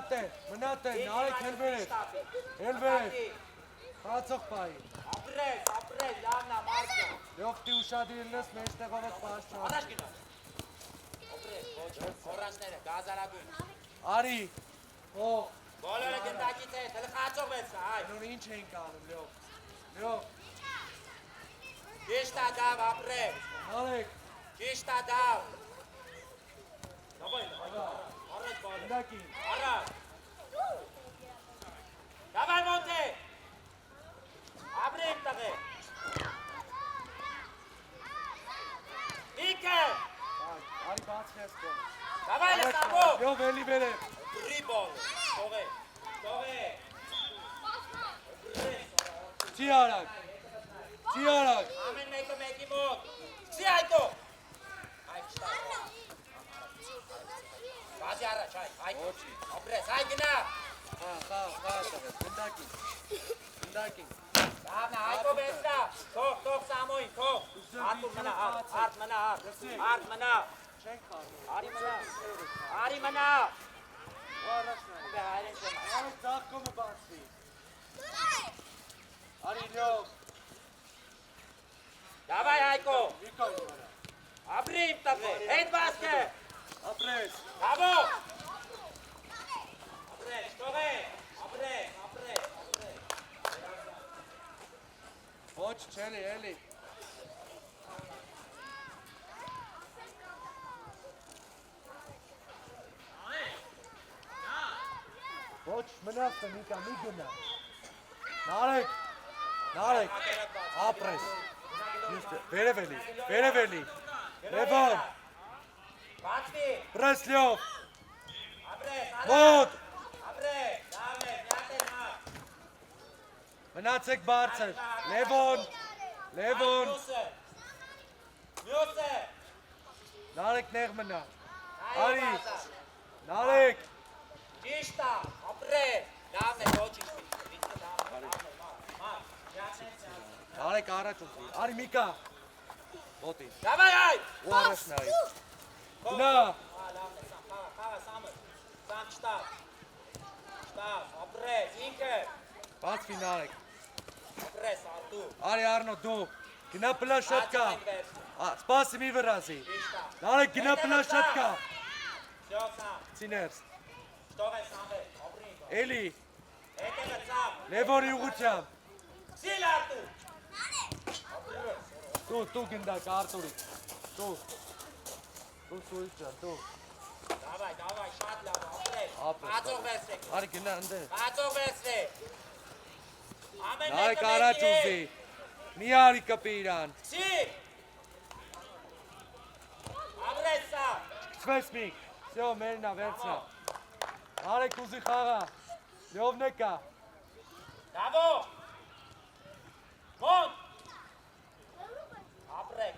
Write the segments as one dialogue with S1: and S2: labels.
S1: Մնատ է, նարեք հելվեր, խացող պայի։
S2: Ապրես, լավնա, մարգա։
S1: Լյովտի ուշադիրնս մեջտեղով եք պաշճան։
S2: Առաջ գնա։ Ապրես, ոչ, խորացները, գազարագույն։
S1: Արի, հող։
S2: Բոլորը գնդակից է, թլը խացող վեցա, այ։
S1: Նոր ինչ ենք անում, լյով։
S2: Ճիշտ ադավ, ապրես։
S1: Նարեք։
S2: Ճիշտ ադավ։ Առաջ բալը։
S1: Գնդակին։
S2: Առաջ։ Դավայ մոնտե։ Ապրեմ տղե։ Նիկը։
S1: Արի բաց խես կոն։
S2: Դավայ լսամով։
S1: Լյով էլի բեր է։
S2: Տրի բալը, տողե։
S1: Չի արակ։
S2: Ամեն մեկը մեկի մոտ։ Չի այդո։ Այ չտա։ Բազի առաջ, այ։ Ապրես, այ գնա։
S1: Գնդակին։
S2: Դավնա, այդո բեսրա։ Թող սամոյին, թող։ Ատուր մնա, արդ մնա։
S1: Չենք խարում։
S2: Արի մնա։
S1: Առաջնային։
S2: Բե հայրեն չեմա։
S1: Արի ծաղկոմը բացվի։ Արի լյով։
S2: Դավայ Հայկո։
S1: Վիկոն վրա։
S2: Ապրի իմ տղե, հետ բասկը։
S1: Ապրես։
S2: Բավո։ Ապրես, տողե։ Ապրես։
S1: Ոչ, չելի, էլի։ Ոչ, մնացը միկա, մի գնա։ Նարեք, ապրես։ Վերևելի, լևան,
S2: Բացվի։
S1: պրես լյով,
S2: Ապրես,
S1: մոտ,
S2: ապրես, լավ է, միատեր նա։
S1: մնացեք բարձր, լևոն,
S2: Մյուսը։
S1: նարեք նեղ մնա,
S2: Արի։
S1: նարեք,
S2: Ճիշտա, ապրես, լավն է, ոչ ինչ
S1: նարեք առաջ ուզի, արի միկա, մոտին,
S2: Դավայ այ։
S1: ու առաջ նայի, գնա,
S2: Լավն է, խաղա, սամը, սամ շտավ, ապրես, ինքը,
S1: բացվի նարեք,
S2: ապրես, արտու,
S1: արի արնո դու, գնա պլաշատկա, սպասի մի վրազի,
S2: ճիշտա,
S1: նարեք գնա պլաշատկա,
S2: շո սամ,
S1: ծիներս,
S2: շտով է սամը, ապրի ինքը,
S1: էլի,
S2: հետևը սամ,
S1: լևորի ուղությամբ,
S2: սիլ արտու,
S1: դու գնդակ արտուրի, դու սույր ճան, դու,
S2: Դավայ, շատ լավ, ապրես,
S1: ապրես,
S2: հացող վերսեք,
S1: արի գնա ընդե,
S2: հացող վերսեք, ամեն
S1: նարեք
S2: մեկը
S1: առաջ
S2: մեկի
S1: ուզի, մի արի կպի իրան,
S2: Չի, ապրես սա,
S1: կցվես միք, սյո մերնա վերցնա, նարեք ուզի խաղա, լյովն եկա,
S2: դավո, մոտ, ապրեք,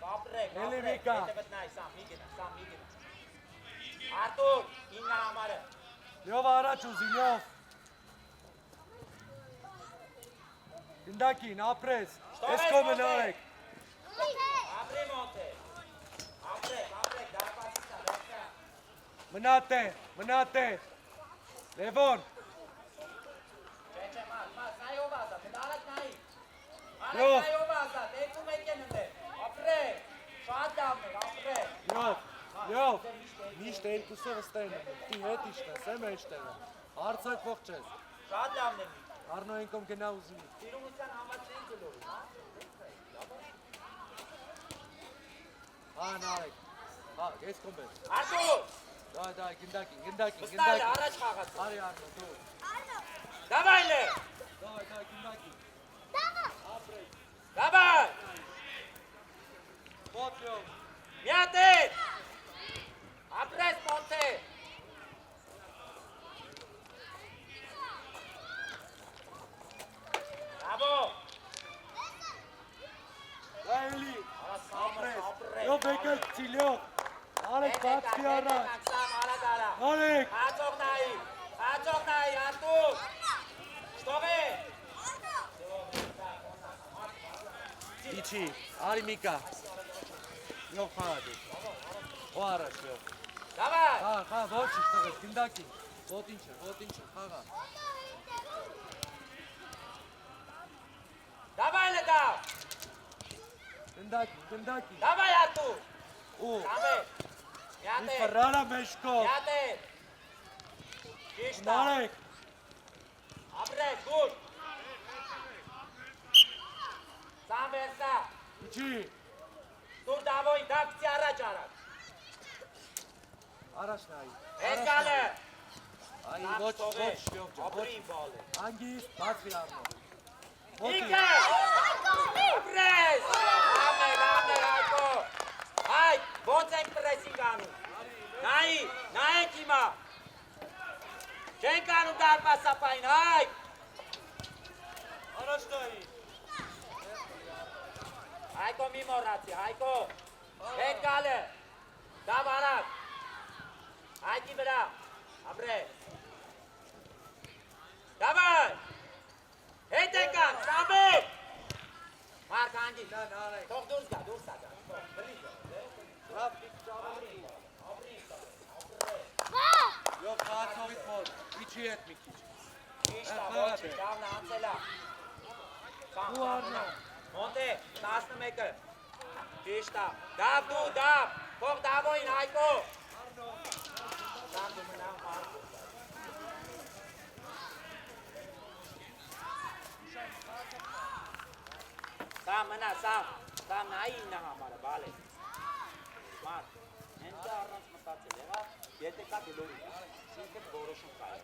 S1: Էլի Վիկա։
S2: հետևդ նայ, սամ մի գնա, Արտուր, իննա համարը,
S1: լյով առաջ ուզի, լյով, գնդակին, ապրես, ես կոմը նարեք,
S2: ապրի մոտ է, ապրեք, դարպասիսա, վերցա,
S1: մնատ է, լևոն,
S2: չէ, սայով ազատ, դարակ նայի,
S1: Լյով։
S2: սայով ազատ, երկու մեկ են ընդեր, ապրեք, շատ լավն էր, ապրեք,
S1: լյով, միշտ երկուսը վստեն, տի հետ իշտես, եմ էշտեղը, հարցակ ողջ ես,
S2: շատ լավն էր,
S1: արնո ենքոմ գնա ուզիմի,
S2: Սիրումության համաձայն գլորի,
S1: նարեք, ես կոմբես,
S2: Արտուր,
S1: դայ, գնդակին,
S2: վստահ է, առաջ խաղաց,
S1: արի արնո, դու,
S2: դավայլ է,
S1: դայ, գնդակին,
S2: դավայ,
S1: մոտ լյով,
S2: միատեր, ապրես մոտ է, Bravo!
S1: Լայելի, ապրես, լյով եկել ծի լյով, նարեք բացվի առաջ, նարեք,
S2: Հացող նայի, Արտուր, շտով է,
S1: իչի, արի միկա, լյով խաղա դու, ու առաջ լյով,
S2: դավայ,
S1: խաղ, ոչ իշտեղես, գնդակին, ոտնիչը, խաղա։
S2: Давай, Ледав!
S1: Գնդակի։
S2: Давай, Артур!
S1: Ու։
S2: Սամե, միատ է,
S1: Ֆռարա մեջքով։
S2: միատ է։ Ճիշտ է,
S1: Նարեկ։
S2: ապրեք, գուր։ Սամ վերսա,
S1: Իջի։
S2: դուր դավոյին, դավկցի առաջ արակ։
S1: Առաջ նայի։
S2: Հետ գալը։
S1: Այ
S2: Սամ
S1: ոչ,
S2: ստով է,
S1: շյոք ջան։
S2: ապրին բալ է։
S1: Անգիս, բացվի առնով։
S2: Իքը, ապրես, ամներ, այկո։ Հայ, ոնց ենք պրեսինգ անում։ Նայեք հիմա։ Չենք անում դարպասապային, հայ։
S1: Առաջ նայի։
S2: Հայկո մի մորացի, Հայկո, հետ գալը, դավ արակ, Հայկի վրա, ապրես, դավայ, հետ եկան, Սամեկ, Մարկ հանգի, թող դուրս գա, դուրս ա գա,
S1: Եվ խաղացողից մոտ, իջի հետ մի քիչ։
S2: ճիշտ ա, ոչի, դավն անցելա,
S1: Ու առնա։
S2: Մոնտե, 11-ը, ճիշտ ա, դավ դու, դավ, թող դավոյին, Հայկո, Սամ դու մնա, Մարկ, Սամ մնա, Սամ նայի իննա համարը, բալ է, Մարկ, հենց դա առանց մտացել, եղա, եթե կա դլորի, շինքդ որոշում կա է։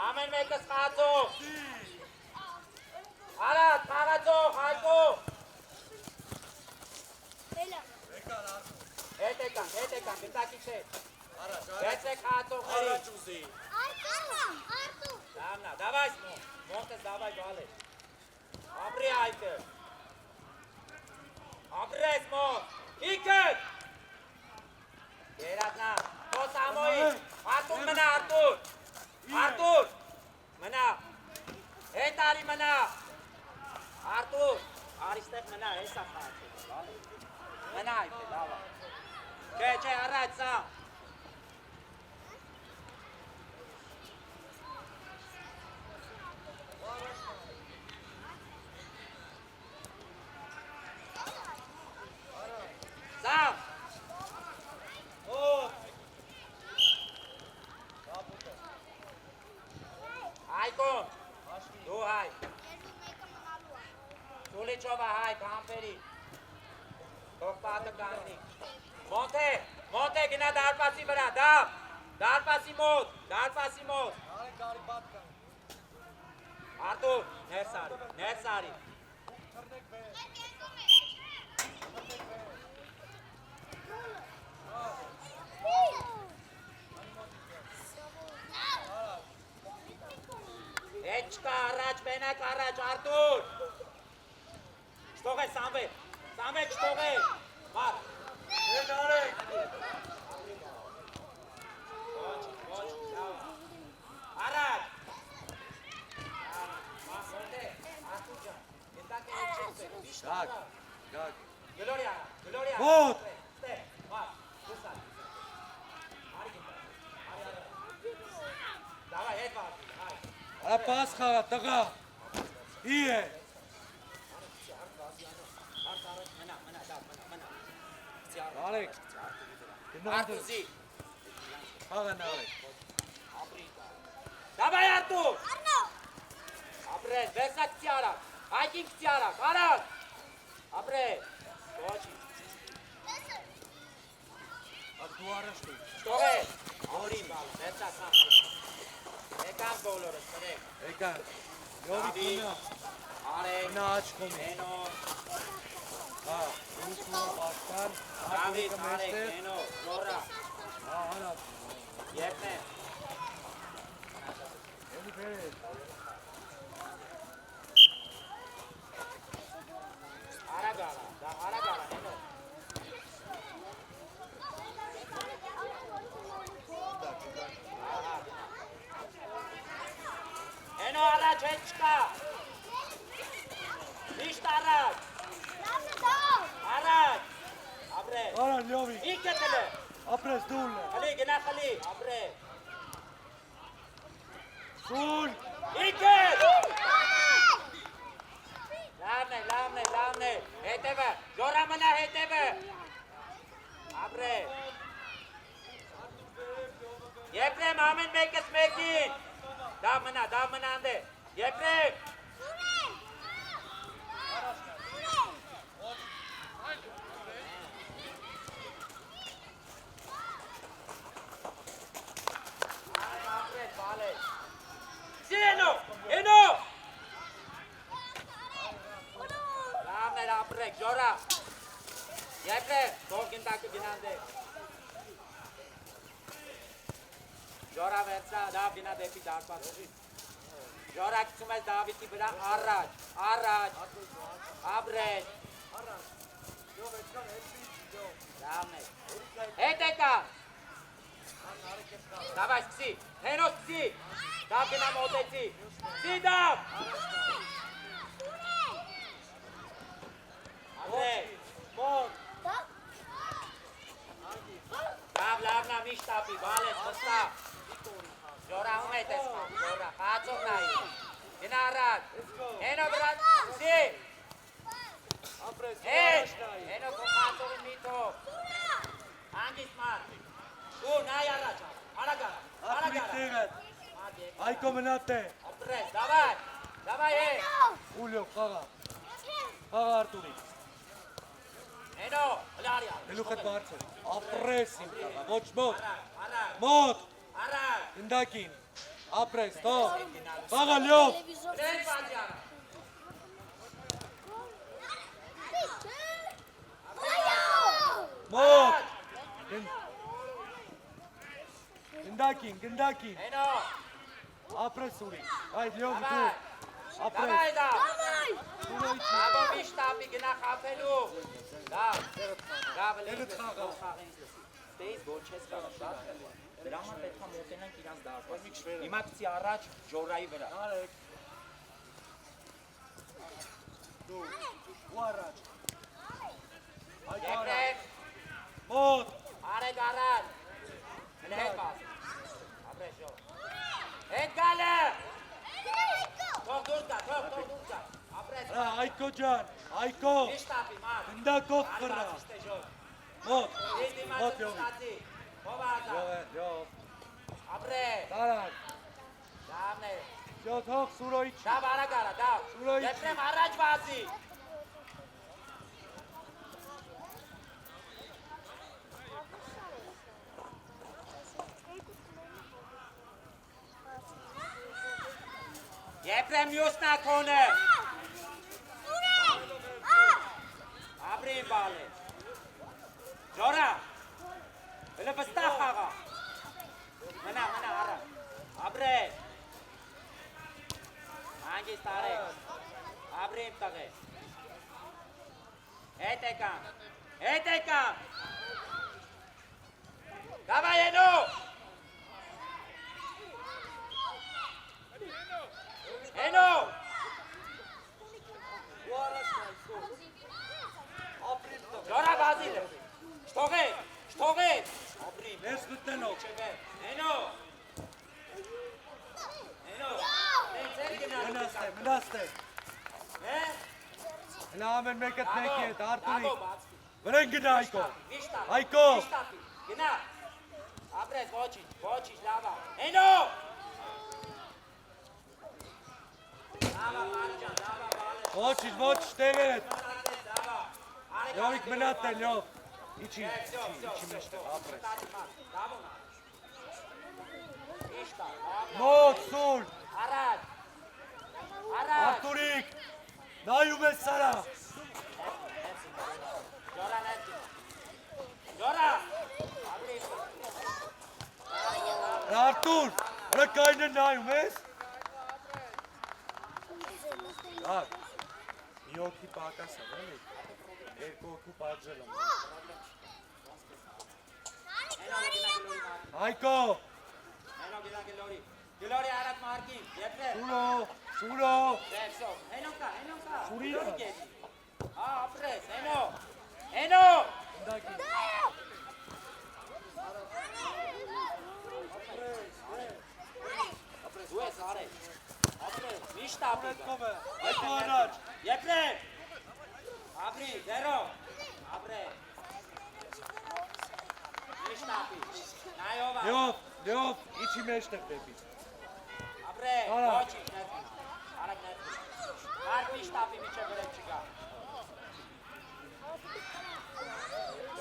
S2: Ամեն մեկս խաղացող, արատ, խաղացող, Հայկո, հետ եկան, գնդակի չէ, վեցեք խաղացողների, դավնա, դավայ սմոն, մոնտես դավայ բալ է, ապրի Հայկը, ապրես մոն, իքըտ, երատնա, հոս ամոյի, Արտուր մնա, Արտուր, մնա, հետ արի մնա, Արտուր, արիստեղ մնա, հեսա խաղացող, մնա Հայկը, դավա, չէ, առաջ սա, Սամ, Հայկոն, դու հայ, Սուլիչովա հայ, կամպերի, թող պատը կանգնի, մոնտե գնա դարպասի վրա, դարպասի մոտ, Արտուր, ներս արի, հետ չկա առաջ, մենակ առաջ, Արտուր, չթող է Սամվետ, չթող է, Մարկ, առաջ, Արտուր ջան, գետակ է հետ չեք բեք, վիշտ արա, Գլորիա,
S1: Ոտ,
S2: ստեղ, Մարկ, դուրս արի, արի գետակ, դավայ հետ վարդի, հայ,
S1: Պաս խաղա, տղա։ Ի է։ Նարեկ։
S2: Արտուզի,
S1: Խաղա նարեկ։
S2: դավայ Արտուր, ապրես, վերսակ կցի արակ, Հայկին կցի արակ, արակ, ապրես, ոչի,
S1: Դու առաջ դու։
S2: շտող է, ավորին բալը, վերսակ սամ, եկան բոլորս, սրեք,
S1: Եկա։ Յովի կունա։
S2: արեք,
S1: Կունա աչքում է։
S2: նենո,
S1: Հա, ուսնու պաստան։
S2: Դավիթ, արեք, նենո, նորա,
S1: Հա, արա։
S2: երբն է,
S1: Ելի բերես։
S2: արագ արա, նենո, չկա։ Միշտ առաջ։ Առաջ։ Ապրե։
S1: Արա լյովի,
S2: Ինքը տլը։
S1: ապրես դուլն է,
S2: Խլի, գնա խլի, ապրե։
S1: սուլ,
S2: Ինքը։ Լավն է, հետևը, ժորա մնա հետևը։ Ապրե։ Եպրեմ ամեն մեկս մեկին։ Դավ մնա անդե։ Եպրեմ։ Հենո։ Լավն էր ապրեք, ժորա։ Եպրեմ, թող գնդակը գնանդե։ Ժորա վերցա, դավ գնա դեպի դարպար։ Ժորա գցում ես Դավիթի վրա առաջ, ապրեք։ Լավն է։ Հետ եկա։ Դավայ, սկսի, հենո սկսի։ Դավ գնա մոտեցի։ Սկսի դավ։ Ապրեք։ Դավ լավնա միշտ ապի, բալես, վստա։ Ժորա ում է տեսնում, ժորա, խացող նայի։ Գնա առաջ, հենո վրա, սկսի։
S1: ապրես,
S2: Հենո քո խացողի մի թող։ Հանգիստ մարդ։ Ու նայ առաջ, արագարա։
S1: ապրիկ տեղդ, այկո մնատ է,
S2: Ապրես, դավայ է։
S1: ուլյով, խաղա Արտուրի,
S2: Հենո, հլարյա։
S1: հելուխ էտ բարձր, ապրես իմ խաղա, ոչ մոտ,
S2: Արագ,
S1: մոտ,
S2: արագ։
S1: ընդակին, ապրես, թող, խաղա լյով,
S2: Դեն բացի արա։
S1: մոտ, ընդակին,
S2: Հենո,
S1: ապրես ուրի, այդ լյով դու,
S2: դավայ
S1: ապրես,
S2: դա։
S1: ուրոյցի,
S2: Աբո միշտ ապի գնա խապելու։ Դավ
S1: Դեղդ խաղա։
S2: Ստեից որ չես կարող շատ խելը։ Դրա համար պետք է մոտենանք իրանց դարպասի։ Հիմա գցի առաջ ժորայի վրա։
S1: արեք, դու, ու առաջ, այդ առաջ,
S2: Եպրեմ,
S1: մոտ,
S2: արեք առաջ։ Մնա հետ բաց։ Ապրես ժոր։ Հետ գալը։ Թող դուրս գա։ Ապրես։
S1: այկո ջան, այկո,
S2: Միշտ ապի մարդ։
S1: ընդակով խրա,
S2: Արբացիշտ է ժոր։
S1: մոտ,
S2: Ես դիմացը
S1: մոտ լյով,
S2: ստացի։ Հով ազա։
S1: լյով,
S2: Ապրես։
S1: տարակ,
S2: Դավն է։
S1: Շո թող սուրոյի չի,
S2: Դավ արագ արա, դավ։
S1: Սուրոյի
S2: Եպրեմ առաջ վազի։ Եպրեմ մյուսնա քոնը։ Ապրին բալը։ Ժորա։ Հլը վստահ խաղա։ Մնա արա։ Ապրե։ Հանգիստ արեք։ Ապրին տղե։ Հետ եկան։ Գավայ ենո։ Հենո։
S1: ու առաջ նայսո, ապրիլ տղ,
S2: Ժորա բազիլը։ Շտողեց։ Ապրին։
S1: ներս գտնելով,
S2: Հենո։
S1: մնաստ է,
S2: Հե։
S1: հլա ամեն մեկըտ մեկի հետ, Արտուրի,
S2: Աբո բացի։
S1: վրեն գնա այկո,
S2: Միշտ
S1: այկո,
S2: Գնա։ Ապրես ոչինչ, լավա։ Հենո։ Լավա մարջան, լավա բալը։
S1: ոչ տեղետ,
S2: Լավա։
S1: լյովիկ մնատ է լյով, իչի
S2: Всё,
S1: մեջտեղ, ապրես,
S2: Լավոն։ Միշտ
S1: մոտ, սուր,
S2: Առաջ։
S1: Արտուրիկ, նայում ես սարա,
S2: Ժորա ներքին։ Ժորա։ Ապրին։
S1: Արտուր, ռկայնը նայում ես, ակ, մի օքի պակաս է, վելի, երկու օքու պատժել եմ, այկո,
S2: Հենո գնա գլորի։ Գլորի արած մարկին։ Եպրե։
S1: սուրո, Շուրո։
S2: Դեսո, հենո կա։
S1: Շուրի։
S2: Հա, ապրես, հենո։
S1: Դակի։
S2: Ապրես, ու ես արել։ Ապրես, միշտ ապրես։
S1: Կոմը։ Այդ առաջ։
S2: Եփրեմ։ Ապրի, դերո։ Ապրես։ Միշտ ապրի։ Նայով։
S1: Լյով, իջի մեջտեղ դեպի։
S2: Ապրես,
S1: Արա։
S2: ոչինչ, ներքին։ Արագ ներքին։ Հարկ միշտ ապրի միջև վրև չկա։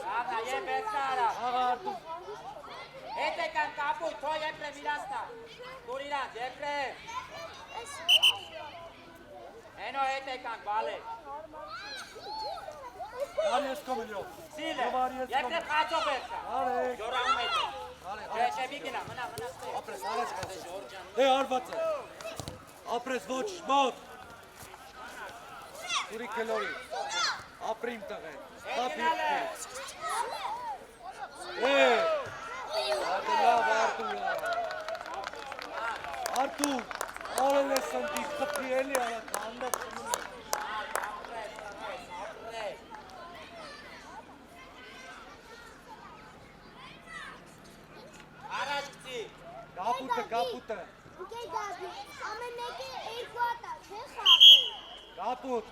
S2: Սաղա, եփեցնա արա։
S1: Աղա Արտուր։
S2: Հետ եկան կապույտ, թո եփրեմ իրանցնա։ Դուր իրանց, եփրեմ։ Հենո հետ եկան, բալեք։
S1: Արի ես կոմը լյով։
S2: Սիլը,
S1: Արի ես
S2: եփրեմ
S1: կոմը։
S2: խաչով էրկա։
S1: Արեք։
S2: Ժորահում հետ է։
S1: Արեք։
S2: Չէ, մի գնա, մնա ստե։
S1: Ապրես, առաջ կացես։
S2: Ժորջան։
S1: Արված է։ Ապրես, ոչ, մոտ։ Ուրի կելորի։ Ապրիմ տղեն։ Ատե լավ Արտուր, արել ես ընտի, խպի էլի արատ, հանդապ խմում է։
S2: Առաջ գցի։
S1: Կապուտը։
S3: Գե գաբի, ամենեկը երկու ատա, չէ խաղի։
S1: Կապուտ,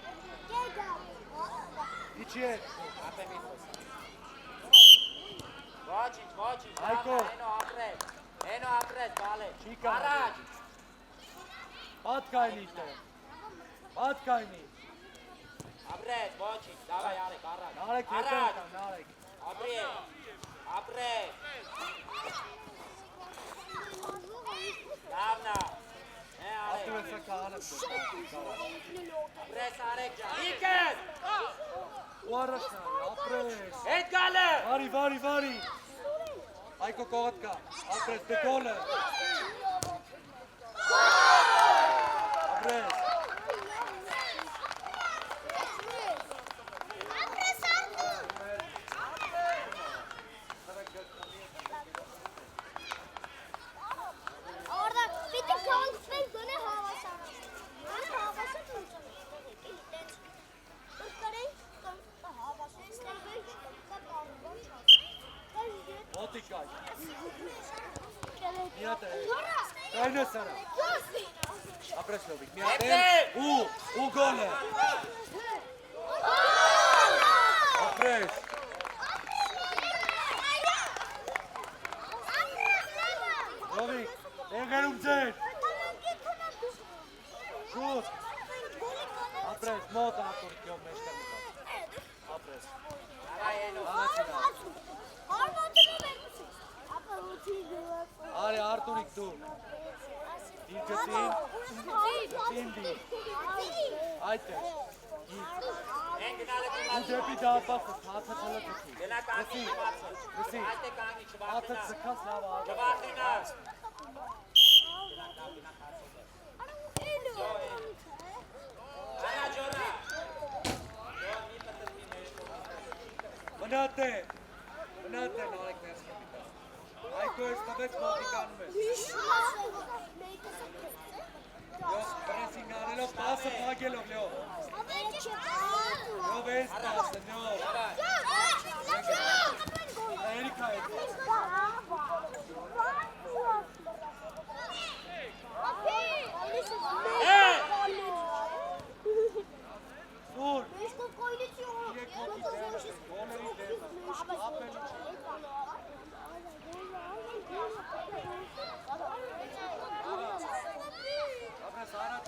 S3: Գե գաբի,
S1: իչի է։
S2: Ոչինչ,
S1: Այկո։
S2: հենո ապրես, բալե։
S1: Չի կա։
S2: Առաջ։
S1: Պատկայնի տե։ Պատկայնի։
S2: Ապրես, ոչինչ, դավայ արեք, առաջ։
S1: Նարեք ետեր
S2: Առաջ։
S1: տան, նարեք։
S2: Ապրես։ Լավնա։ Արեք։
S1: Արտուրեսը կահանը։
S2: Ապրես արեք ջան։ Իքես։
S1: Ու առաջնա, ապրես։
S2: Հետ գալը։
S1: Վարի։ Այկո կողդ կա, ապրես, դե գոլը։ Ապրես։
S3: Orada bir tek kalkıp döne havasana. Ben havası tutacağım.
S1: Մոտիկայ։ Միատ է։ Կայնը սարա։ Ապրես լովիկ, միատ է։ Ու գոլը։ Ապրես։ Լովիկ, եղերում ձեր։ Շուտ։ Ապրես, մոտ ակորդյոն մեջտեղ մտած։ Ապրես։ Արի Արտուրիկ դու։ Դիրկեցին։ Դի։ Այդ է։
S2: Են գնալը
S1: Ու
S2: գնալը։
S1: դեպի դապախը, հացը թլը կցի։
S2: Գնա կանգի չվարձը։
S1: Լսի,
S2: Այդ է կանգի
S1: հացը
S2: չվարձնա։
S1: ծկաս լավ արդ։
S2: Չվարձնա։ Արա ջորա։
S1: Մնատ է նարեք ներս կպիտա։ Այկո ես տվեց մոտիկանում ես։ Յոս պրեսինգ անելով, պասը պագելով, լյով։ Լյով ես պասը, լյով։ Էրիկա է։ Սուր։ Իրեք հոգի դեմս, գոլերի դեմս, ապելի չի։ Ապրես առաջ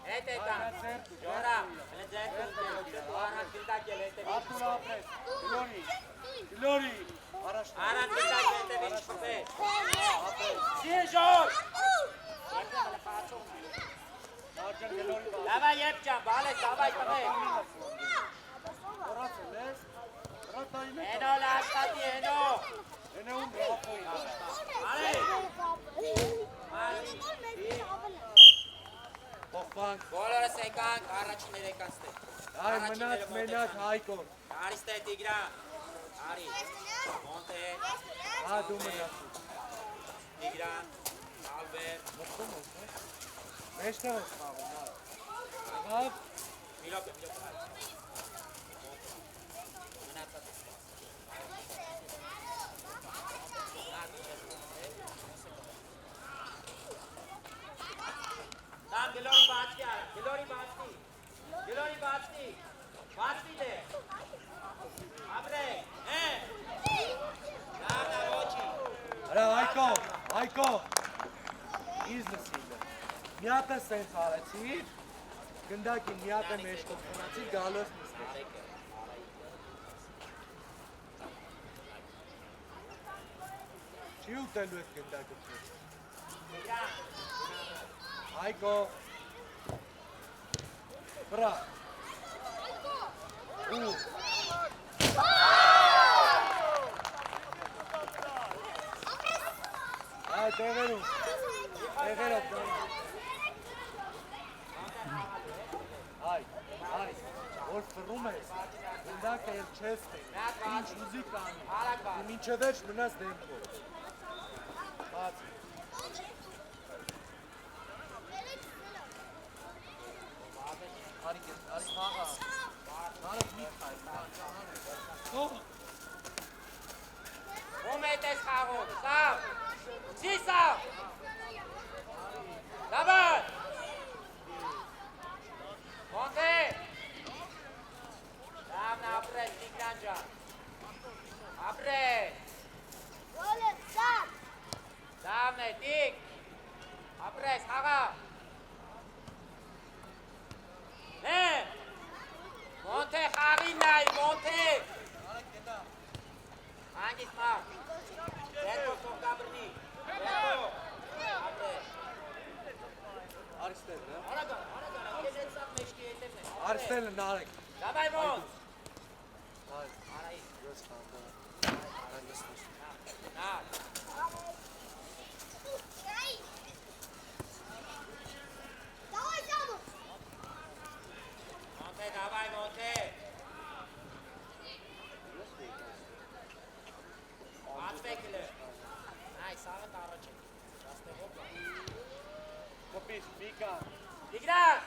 S2: Հետ է կան։ Ջորա, հենց ձեր դու առանց գլտակել հետ է։
S1: Արտուր ապրես, գլորի, առաջ
S2: Առանց գլտակել հետ է ինչ շուպե։ Սիրը ժոր։
S1: Աջան գլորի բա։
S2: Դավայ եփ ջան, բալե, դավայ տղե։
S1: Որաց է ես, ռատային է։
S2: Հենո լաշտատի, հենո։
S1: Են է ում ռապոյին։
S2: Արե։
S1: Պոխվանք,
S2: Բոլորս եկանք, առաջիներ եկան ստե։
S1: այ մնաց մենակ հայկոն։
S2: Արի ստե Տիգրան։ Արի։ Մոնտե,
S1: Հա դու մնացու։
S2: Տիգրան, Ալբեր,
S1: Մտքում ես, է։ Մեջտեղ ես խաղում, նա։ Եղավ,
S2: մի րոպե, հայ։ Մնացած ես։ Դամ գլորի բացի արա, գլորի բացի դե, ապրեք, դամ նավոչի,
S1: Արա, Հայկո, իզ լսիլը, միատը սենց արեցիր, գնդակի միատը մեջտով խնացիր, գալոս նստեր։ Չի ուտելու էտ գնդակը պրես։ Հայկո, բրա, ու, այ տեղերում, այ, որ ֆռում ես, գնդակը էլ չես տեղ, ինչ ուզի կանի, մինչև վերջ մնաս դեմքով, բաց, արի խաղա, նարդ մի խայ,
S2: ում էտ ես խաղում, սավ, չի սավ, դաբար, մոնտե, դամն ապրես, Տիգրան ջան, ապրես, դամն է, Տիգ, ապրես, խաղա, մոնտե խաղին նայ, մոնտե, հանգիստ մար, Երբո սովկաբրնի, երբո, ապրես,
S1: Արստելն է,
S2: արագան, ես էտ սավ մեջքի հետևն է,
S1: Արստելը նարեք,
S2: դաբայ մոնտ,
S1: արայից, ես խանդը, արայլստուս,
S2: նար, մոնտե, դաբայ մոնտե, Ացվեկլը, այ սաղը տարոչ է, շաստեղով բա,
S1: կպիս, միկա,
S2: Տիգրան,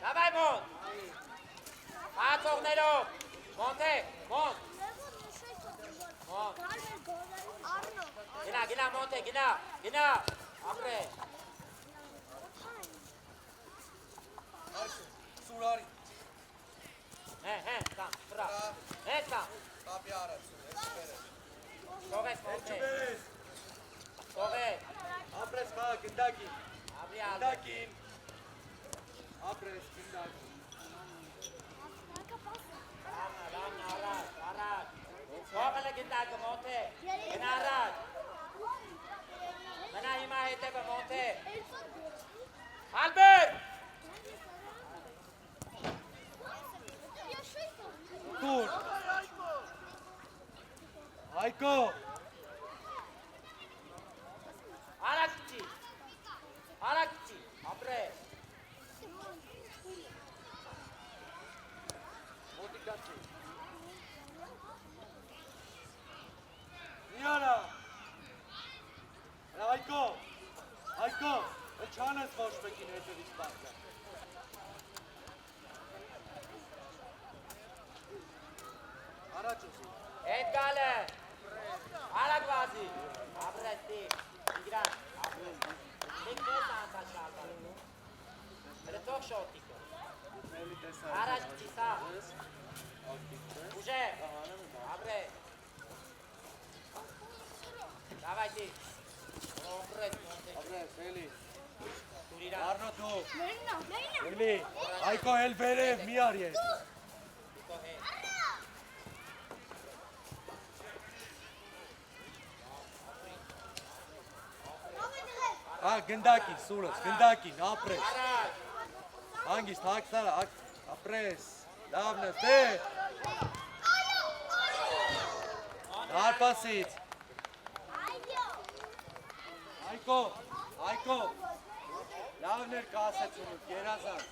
S2: դաբայ մոնտ, հացողներով, մոնտե, մոնտ, գնա մոնտե, գնա, ապրե,
S1: սուրարի,
S2: տամ, վրա, տամ,
S1: տապի արած,
S2: թողես մոնտե, թողես,
S1: ապրես խաղ, գնդակին,
S2: ապրի ալը,
S1: գնդակին, ապրես, գնդակին,
S2: Լամն առաջ, թողել է գնդակը մոնտե, գնա առաջ, մնա հիմա հետևը մոնտե, Ալբեր,
S1: տուր, Հայկո,
S2: արագ ապրե,
S1: մոտիկացի, միարա, Հայկո, չանես ոչ մեկին հետևից բարձա, առաջ ուզի,
S2: հետ գալը, արագ վազի, ապրես տիգ, Տիգրան, ապրես, տիգ մեզ անցած շալվարը, հրտող շոտիկը, առաջ կչի սաղ, ուժե, ապրես, դավայ տիգ, ապրես,
S1: ապրես, էլի,
S2: տուրիրան,
S1: Արնո դու, էլի, Հայկո էլ վերև, մի ար ես,
S2: տիկո հետ,
S1: գնդակին, սուրս, գնդակին, ապրես,
S2: առաջ,
S1: հանգիստ, հագստար, ապրես, լավնս, դե, հարպասից, Հայկո, լավներ կասեցունուտ, երազան,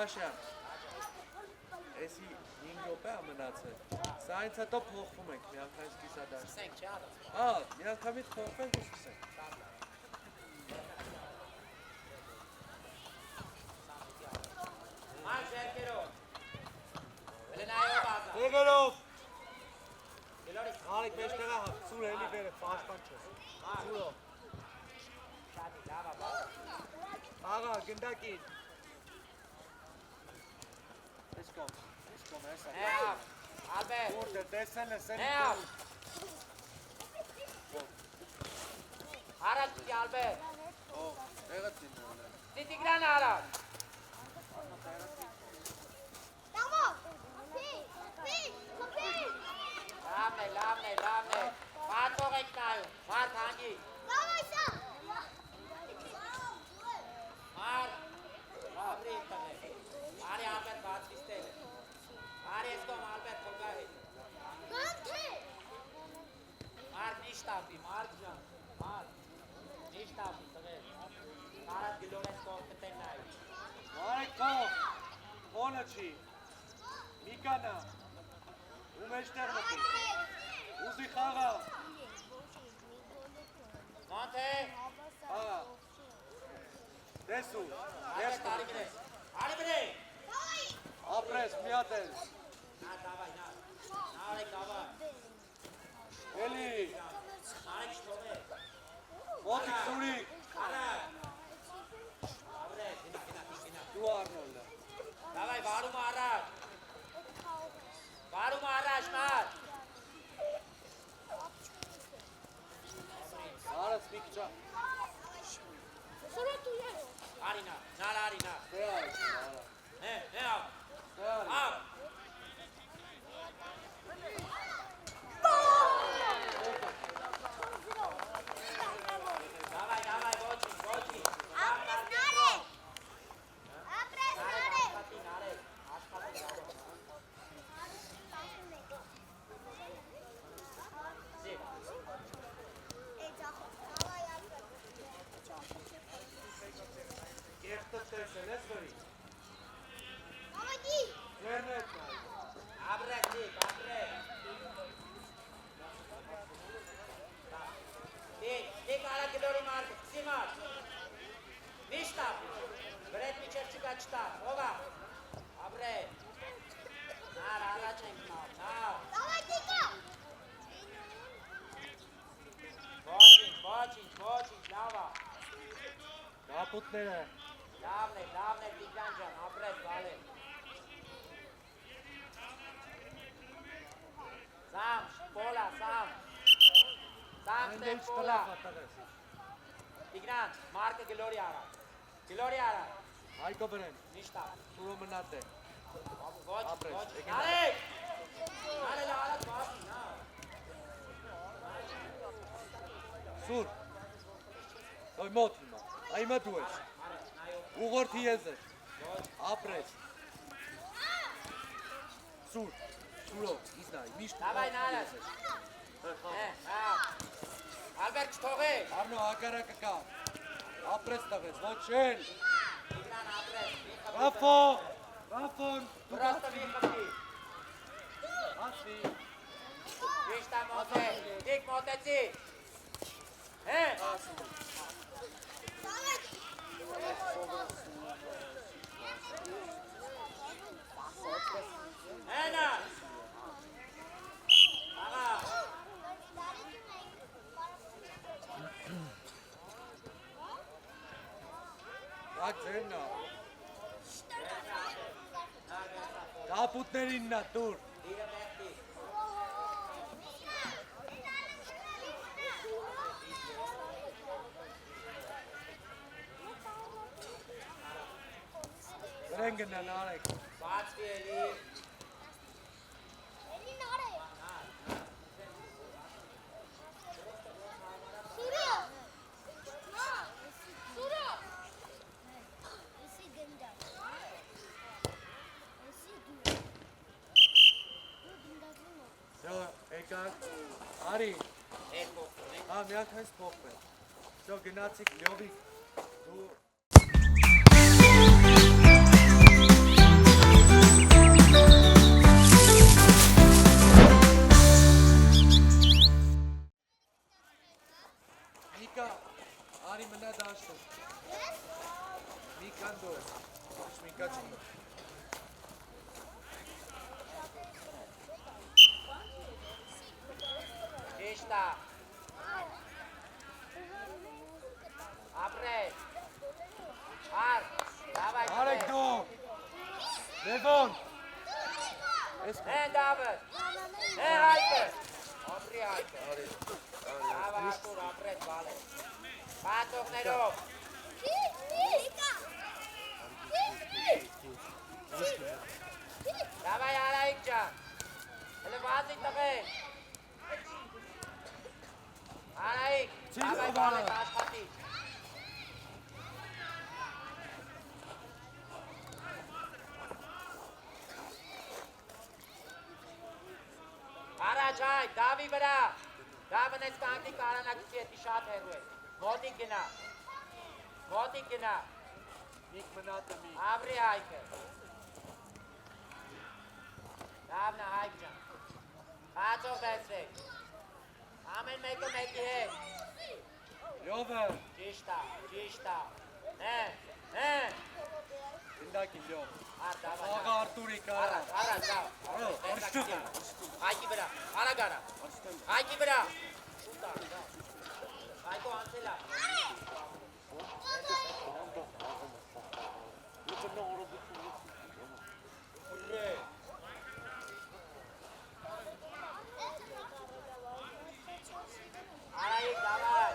S1: Աբաշյան, էսի 5 րոպե ա մնացել, սա այնց հետո փոխվում ենք միանգամից կիսադաշտ։
S2: Սկսենք, չի արած։
S1: Միանգամից փոխվենք ու սկսենք։
S2: Մարդ երկերով։ Վելենայով ազա։
S1: Եղերով։
S2: Գելորի։
S1: Արիք մեջտեղա սուր էլի բերը, պաշպան չես։ Սուրով։
S2: Շատի, լավա, բաղա։
S1: Աղա, գնդակին։ Եսկոմ, հեսա։
S2: Նեավ, ալբեր։
S1: Որտե, տեսել ես են։
S2: Նեավ։ Հարած պիտի ալբեր։
S1: Եղած իննը։
S2: Տիտիգրան հարած։ Լավն է։ Բացող եք նայում, մարդ հանգի։ Մարդ, լավրի տնե։ Արի ալբեր բացվիս տել է։ Արի ես կոմ ալբեր թոգա հետ։ Մարդ նիշտապի, մարդ ժան, մարդ, նիշտապի տղեր, կարատ գլոր ես կող կտեն նայում։
S1: Արեք կող, խոնը չի, միկանա, ու մեջտեղ մտի, ուզի խաղա,
S2: Մանթե,
S1: աղա, տեսու,
S2: ես
S1: ես
S2: կարի բրե, արի բրե,
S1: ապրես, միատ ես,
S2: նա դավայ, նարեք դավայ,
S1: էլի,
S2: նարեք շտով է,
S1: մոտիկ սուրիկ,
S2: արա, ապրե, գնա,
S1: դու արնոլը,
S2: դավայ, վարում առաջ, մար,
S1: արաց միկճա,
S2: արինա, նար արինա,
S1: դե այս, արա,
S2: հե,
S1: դե
S2: ավ,
S1: արի,
S2: դավայ, ոչի,
S1: կեղտը տեսել ես վրի, ձերնետ նայ,
S2: Abre. Dik ala gilori mark, simar. Nishta. Bret mi çerçika çıta. Ova. Abre. Nar ala çekma. Nar. Watching. Lava.
S1: կապուտները,
S2: Lavne Tigranjan. Abre vale. Sam, Pola, Sam. Sam,
S1: այնդ
S2: step
S1: ինչ
S2: Pola.
S1: տլավ ատաղես,
S2: Tigran, marca Gloria ara.
S1: հայկո բրեն,
S2: Nishta.
S1: սուրո մնատ է,
S2: Watch.
S1: Apres, եկել
S2: Nare. Nare la ala basi na.
S1: սուր, ոյ մոտ հիմա, այմա դու ես, ուղորդի ես էր, ապրես, սուր, սուրով, իզնայ, միշտ
S2: Davay, Nare. Albert Stoge.
S1: Արնո հակարակը կա, ապրես տղես, ոչ էլ,
S2: Tigran Apres.
S1: Ռաֆոն,
S2: Просто вихопи.
S1: ասվի,
S2: Nishta mote. Dik moteci. Ena. Aga.
S1: ռակ ձերնա, կապուտներիննա, տուր,
S2: Dire metti.
S1: գրեն գնան արեք,
S2: Batski eli.
S1: եկակ, արի,
S2: Ecco.
S1: միանգամից փոխվել, գնացիք լյովիկ, դու
S2: Հայկը։ Ապրի Հայկը։ Լավ Արտուր, ապրեց բալե։ Բացողներով։ Դավայ Արայիկ ջան։ Հələ վազի տղեն։ Արայիկ, դավայ բալետ աշխատի։ Առաջ այ, դավի վրա։ Դավն ես կանգնի կարանակցի հետի շատ հերու է։ Մոտիկ գնա։ Մոտիկ գնա։
S1: Միք մնատը մի։
S2: Ապրի Հայկը։ Դավնա Հայկ ջան։ Խացող դեսրեք։ Ամեն մեկը մեկի հետ։
S1: Լյովը։
S2: Ճիշտա։
S1: Գնդակի լյով։
S2: Արտավա։
S1: Աղա Արտուրի կարա։
S2: Առաջ, Հայկի վրա, արագ արա։ Հայկի վրա։ Շուտա, Հայկո անցելա։ Արայիկ, դավայ,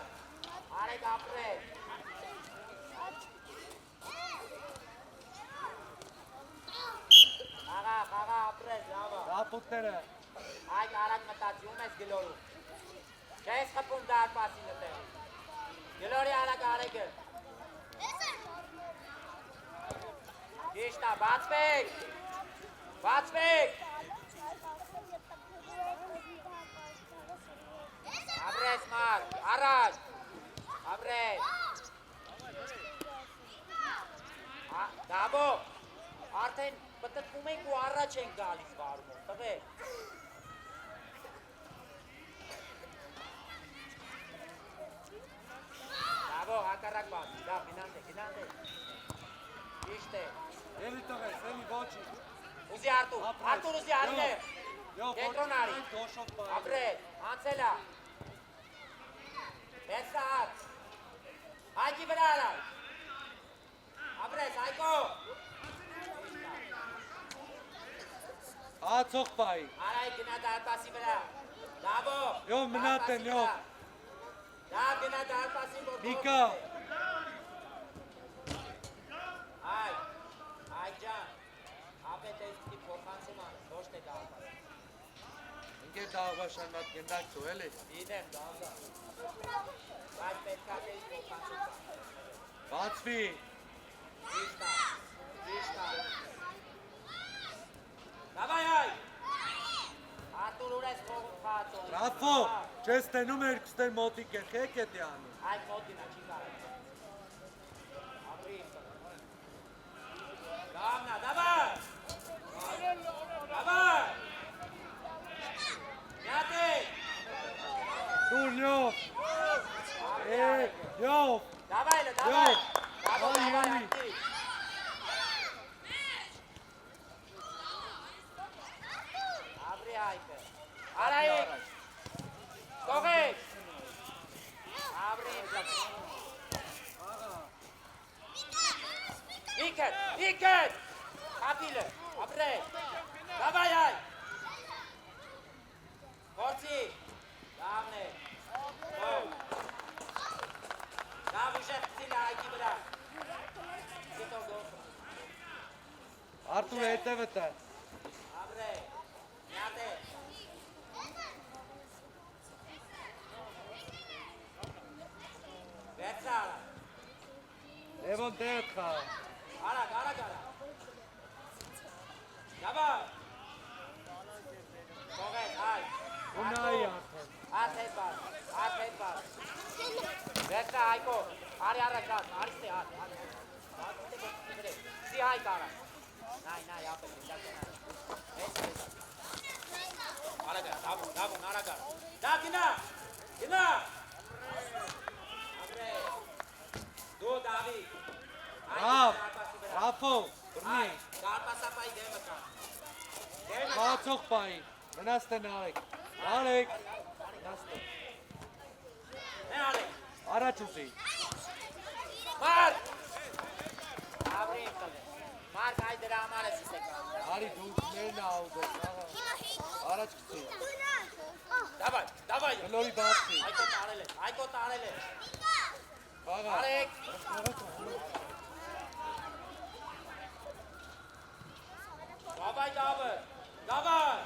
S2: արեք ապրեք։ Աղա ապրես, լավա։
S1: Ռապուտները։
S2: Այք արագ մտացի, ում ես գլորում։ Չես խպում դարպասի նտեղ։ Գլորի արագ արեգը։ Գիշտա, բացվեք։ Ապրես մարդ, առաջ։ Ապրես։ Դաբո, արդեն պտտվում ենք ու առաջ ենք գալիս վարումով, տղեք։ Դաբո, հակարակ բացի, դավ, գնանդ է։ Իշտ է։
S1: Էլի տղես, էլի ոչի։
S2: Ուզի Արտուր ուզի արիներ։ Կենտրոն արի։ Ապրես, անցելա։ Բեսատ։ Հայկի վրա արավ։ Ապրես, Հայկո։
S1: Ացող պայի։
S2: Արայ գնա դարպասի վրա։ Դաբո։
S1: Յով մնատ են, յով։
S2: Դավ գնա դարպասի որ։
S1: Նիկա։
S2: Այ ջան։ Ապետ ես պիտի փոխանցում ան, ոչ թե դարպասի։
S1: Ինգե դաղվաշանատ գնդակ ծու, էլի։
S2: Դինեմ, դավդա։ Բայց պետքա տես փոխանցում ան։
S1: Բացվի։
S2: Ճիշտա։ Դավայ այ։ Արտուր ուր ես փողում խացում։
S1: Ռաֆո, չես տենում երկուստեր մոտիկ եք, եկ էտի անում։
S2: Այդ մոտինա չի կարել։ Ապրի։ Դավնա, դավայ։ Միատե։
S1: Դուր լյով։ Լյով։
S2: Դավայլը, դավայ։ Դավայ, ատի։ Ապրի Հայկը։ Արայիկ։ Կողեք։ Ապրի ինձ։ Վիկետ։ Ապիլը, ապրեք։ Դավայ այ։ Գործի։ Դավն է։ Դավ ուժեղ ծիլը Հայկի վրա։ Գետով գող։
S1: Արտուր հետևը տա։
S2: Ապրեք։ Միատե։ Վերցա արա։
S1: Լևոն տեղդ խա։
S2: Արագ։ Դավայ։ Կողեք, այ։
S1: Ունայի արդեն։
S2: Արդ հետ բար։ Վերցա Հայկո, արի առաջ, արիստե, սի Հայկ արա։ Նայ, ապել, արագ, դավուն, արագ։ Դավ գնա։ Դու դավի։
S1: Ռաֆո, բրնի։
S2: Դարպասապայի դեմը կա։
S1: Ացող պայի։ Մնաստեն արեք։ Արեք։ Մնաստեն։
S2: Արեք։
S1: Առաջ ուզի։
S2: Մարդ։ Ապրի ինձ տղե։ Մարկ այ դրա համար ես իսեք։
S1: Արի դու ներն աուդես, աղա։ Առաջ գցի։
S2: Դավայ։
S1: Լորի բացի։
S2: Այկո տարել է։
S1: Աղա։
S2: Արեք։ Դավայ։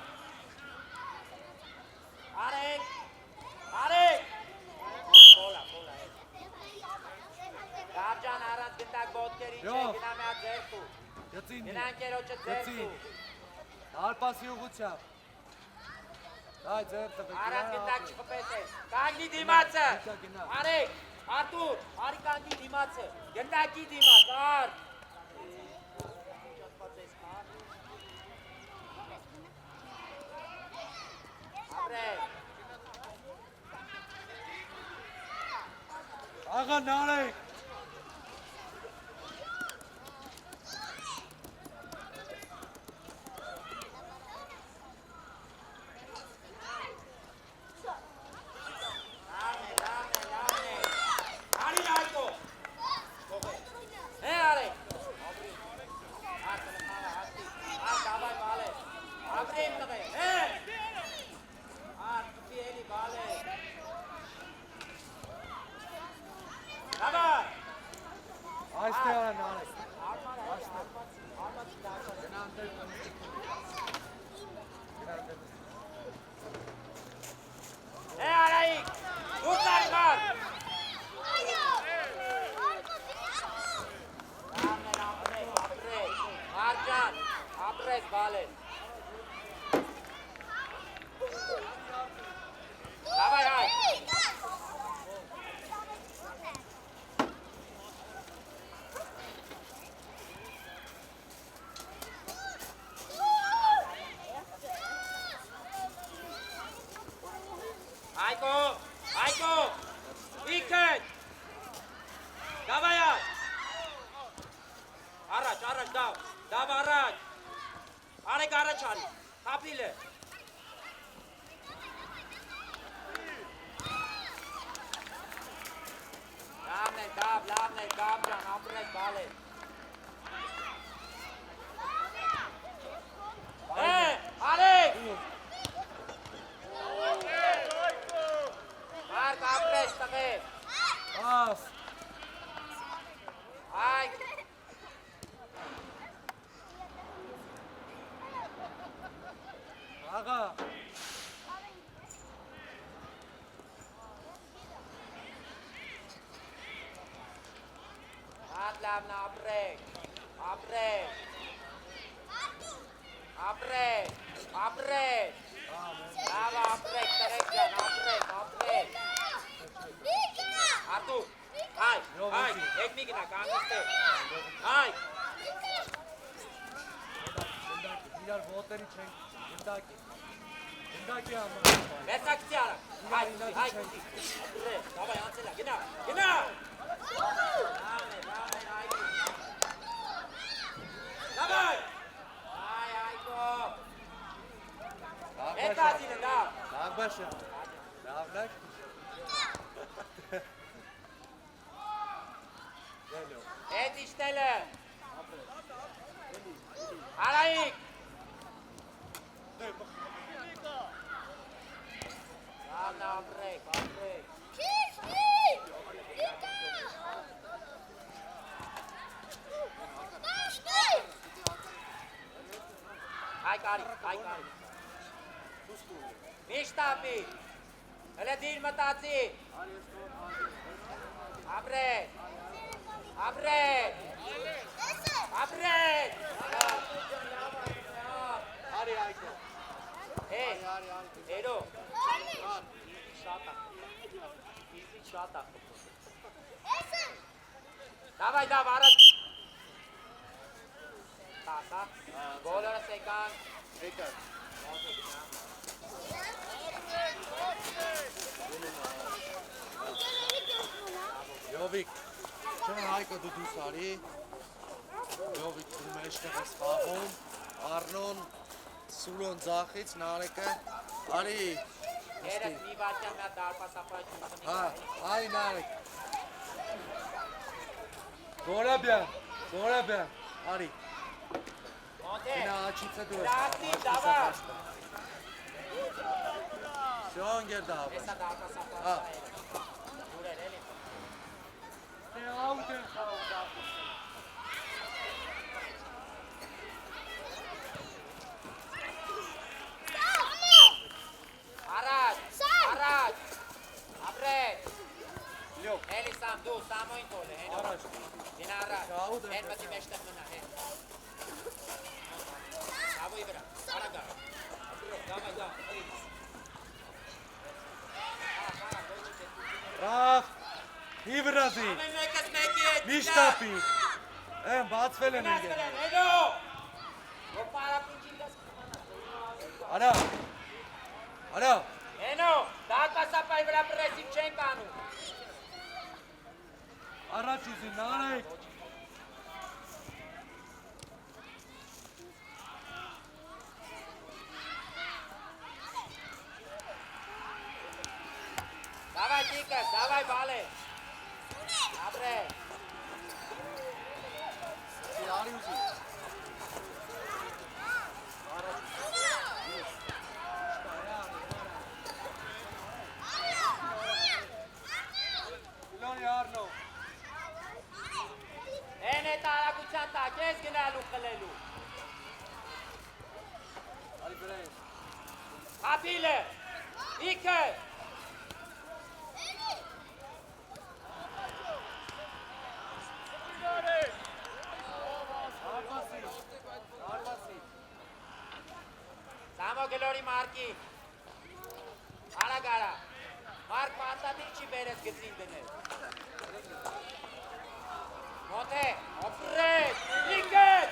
S2: Արեք։ Կոլա։ Գարջան առանց գնդակ բոտքերի չէ, գնա մի հատ ձերքու։
S1: Գցին։
S2: Գնա ընկերոջը ձերքու։
S1: Արպասի ուղությամբ։ Այ ձեր տվեք։
S2: Առանց գնդակ չխպեցես։ Կանգնի դիմացը։ Արեք, Արտուր, արի կանգնի դիմացը։ Գնդակի դիմաց, արդ։ Ապրեք։
S1: Աղա նարեք։ Այստեղ նարեք։
S2: Արայիկ, դուրս արի մար։ Մարջան, ապրեք բալեն։ Դավայ հայ։ Այկո, իքդ, դավայ այ, առաջ, դավ առաջ, արեք առաջ արի, խապիլ է, լավն է, դավ ճան, ապրեք բալեն, արեք, Մարկ ապրես տղև,
S1: Աս։
S2: այք,
S1: Աղա։
S2: Հատ լավն ապրեք, լավ ապրեք, տղեկ ճան, ապրեք, Արտուր, հայ, եկ մի գնա, կանգստեղ, հայ,
S1: Իրար ոտերի չենք, գնդակի համար։
S2: վերցակցի արա, հայ, կուտի, դավայ, անցելա, գնա, դավայ, այկո, հետ բազին է, դավ,
S1: Լավ բաշը։ Լավ։
S2: հետ իշտելը, Արայիկ, լավն ապրեք, Հայ կարի, միշտապի, հլը դիր մտացի, ապրեք,
S1: Արի այկո։
S2: Էրո, շատ ախ, դավ առաջ, բոլորս եկան,
S1: Յովիկ, չեն հայկը դու դուս արի, Յովիկ դու մեջտեղ ես խաղում, Արնոն, Սուլոն ձախից, նարեկը, արի,
S2: երս մի վաճան մյա դարպասապրայ չունի,
S1: այ նարեկ, Գորաբյան, արի,
S2: Մոնտե։
S1: Գնա աչիցը դու ես։
S2: Լացի, դավա։
S1: Всё, անգեր դավա։
S2: Էսա դարձա
S1: Հա։
S2: Ուրեր էլի։
S1: Դե աուտ են խաղում դավա։
S2: Առաջ, առաջ։ Ապրե։
S1: Լյոք,
S2: Էլի սամ դու, սամոյն թոլ է, հենո։
S1: առաջ։
S2: Դին առաջ։
S1: Շահուտ է,
S2: Հեն մտի մեջտեղ մնա, հեն։ Ավոյ վրա, արագա։ Դավայ, դա, էլի։
S1: Ռաֆ, ի վրազի,
S2: Ամեն մեկս մեկի հետ։
S1: միշտապի։ Են, բացվել են
S2: Գնաց
S1: ընգեր։
S2: վրան, հենո։ Որ պարապինչին դաս կմանա։
S1: Արա, արա,
S2: Հենո, դատպասապայի վրա պրեսիվ չենք անում։
S1: առաջ ուզի, նարեք։
S2: Davai, Tika, davai, bale. Abre.
S1: Արի ուզի։ Լոնի արնո։
S2: Են է տարակության տակ, ես գնալու խլելու։
S1: Արի բրեն։
S2: Հապիլը, իքը։ Սամո գլորի մարկի։ Արագարա։ Մարկ մարտատիլ չի բերես գծին դնել։ Մոտե, ապրեց, իքետ։